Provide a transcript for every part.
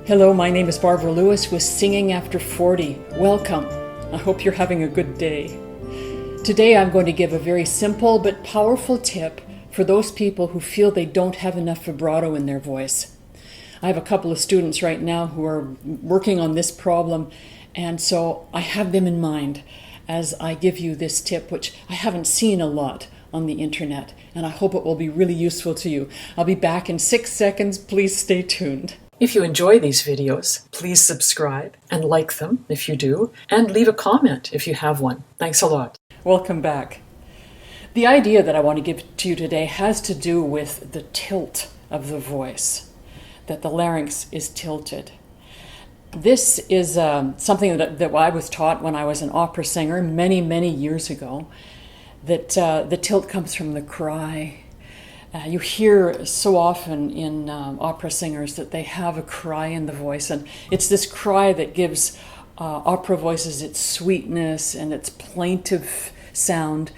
Hello, my name is Barbara Lewis with Singing After 40. Welcome. I hope you're having a good day. Today I'm going to give a very simple but powerful tip for those people who feel they don't have enough vibrato in their voice. I have a couple of students right now who are working on this problem, and so I have them in mind as I give you this tip, which I haven't seen a lot on the internet, and I hope it will be really useful to you. I'll be back in 6 seconds. Please stay tuned. If you enjoy these videos, please subscribe and like them if you do, and leave a comment if you have one. Thanks a lot. Welcome back. The idea that I want to give to you today has to do with the tilt of the voice, that the larynx is tilted. This is something that I was taught when I was an opera singer many years ago, that the tilt comes from the cry. You hear so often in opera singers that they have a cry in the voice, and it's this cry that gives opera voices its sweetness and its plaintive sound,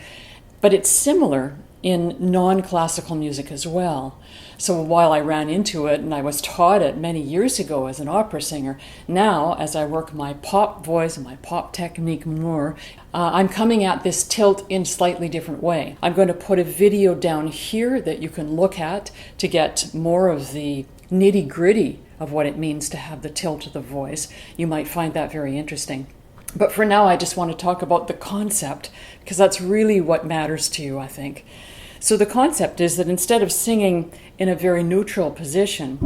but it's similar in non-classical music as well. So while I ran into it and I was taught it many years ago as an opera singer, now as I work my pop voice and my pop technique more, I'm coming at this tilt in a slightly different way. I'm going to put a video down here that you can look at to get more of the nitty-gritty of what it means to have the tilt of the voice. You might find that very interesting. But for now, I just want to talk about the concept, because that's really what matters to you, I think. So the concept is that instead of singing in a very neutral position,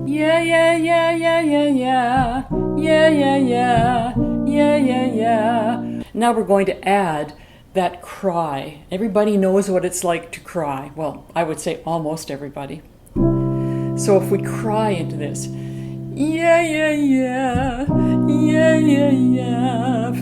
yeah, yeah, yeah, yeah, yeah, yeah, yeah, yeah, yeah, yeah, yeah, yeah, now we're going to add that cry. Everybody knows what it's like to cry. Well, I would say almost everybody. So if we cry into this, yeah, yeah, yeah, yeah, yeah, yeah,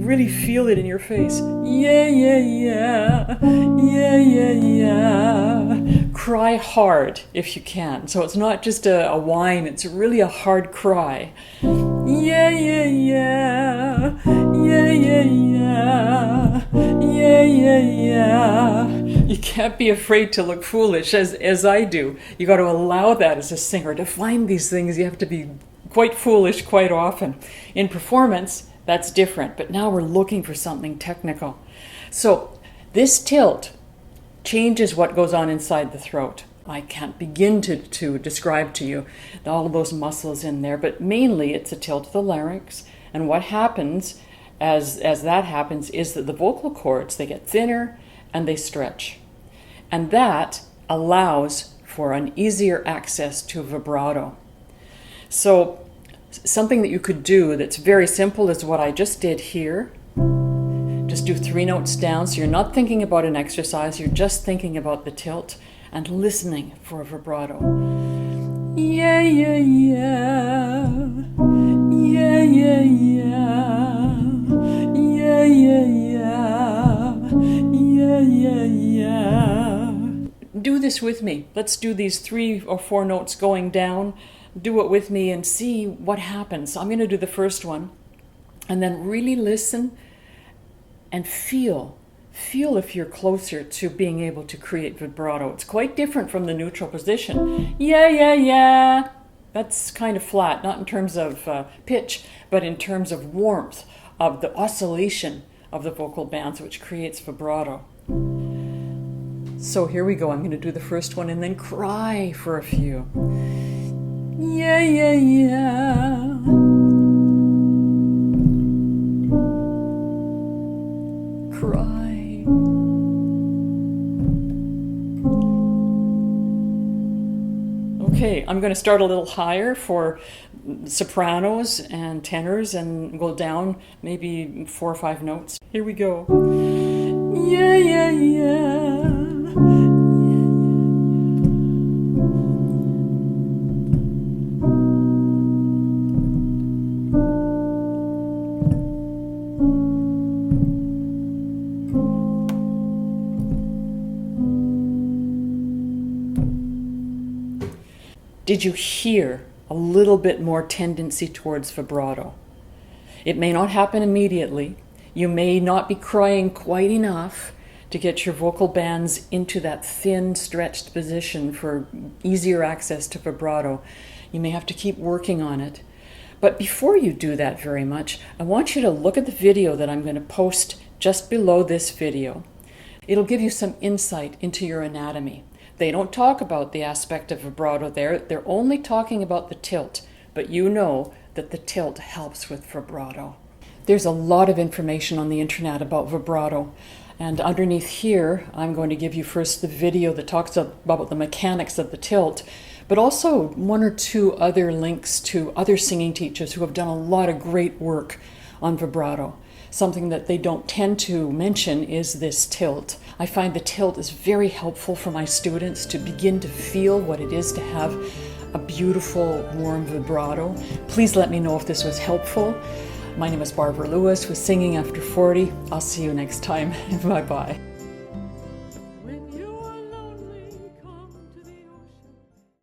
really feel it in your face. Yeah, yeah, yeah, yeah, yeah, yeah. Cry hard if you can. So it's not just a whine, it's really a hard cry. Yeah, yeah, yeah, yeah, yeah, yeah, yeah, yeah, yeah. You can't be afraid to look foolish as I do. You got to allow that as a singer. To find these things, you have to be quite foolish quite often. In performance, that's different, but now we're looking for something technical. So this tilt changes what goes on inside the throat. I can't begin to describe to you all of those muscles in there, but mainly it's a tilt of the larynx. And what happens as that happens is that the vocal cords, they get thinner and they stretch. And that allows for an easier access to vibrato. So something that you could do that's very simple is what I just did here. Just do 3 notes down, so you're not thinking about an exercise, you're just thinking about the tilt and listening for a vibrato. Yeah, yeah, yeah. Yeah, yeah, yeah. Yeah, yeah, yeah. Yeah, yeah, yeah. Do this with me. Let's do these 3 or 4 notes going down. Do it with me and see what happens. I'm going to do the first one and then really listen and feel if you're closer to being able to create vibrato. It's quite different from the neutral position. Yeah, yeah, yeah. That's kind of flat, not in terms of pitch, but in terms of warmth, of the oscillation of the vocal bands, which creates vibrato. So here we go. I'm going to do the first one and then cry for a few. Yeah, yeah, yeah. Cry. Okay, I'm going to start a little higher for sopranos and tenors and go down maybe 4 or 5 notes. Here we go. Yeah, yeah, yeah. Did you hear a little bit more tendency towards vibrato? It may not happen immediately. You may not be crying quite enough to get your vocal bands into that thin, stretched position for easier access to vibrato. You may have to keep working on it. But before you do that very much, I want you to look at the video that I'm going to post just below this video. It'll give you some insight into your anatomy. They don't talk about the aspect of vibrato there. They're only talking about the tilt, but you know that the tilt helps with vibrato. There's a lot of information on the internet about vibrato, and underneath here I'm going to give you first the video that talks about the mechanics of the tilt, but also one or two other links to other singing teachers who have done a lot of great work on vibrato. Something that they don't tend to mention is this tilt. I find the tilt is very helpful for my students to begin to feel what it is to have a beautiful, warm vibrato. Please let me know if this was helpful. My name is Barbara Lewis with Singing After 40. I'll see you next time. Bye-bye.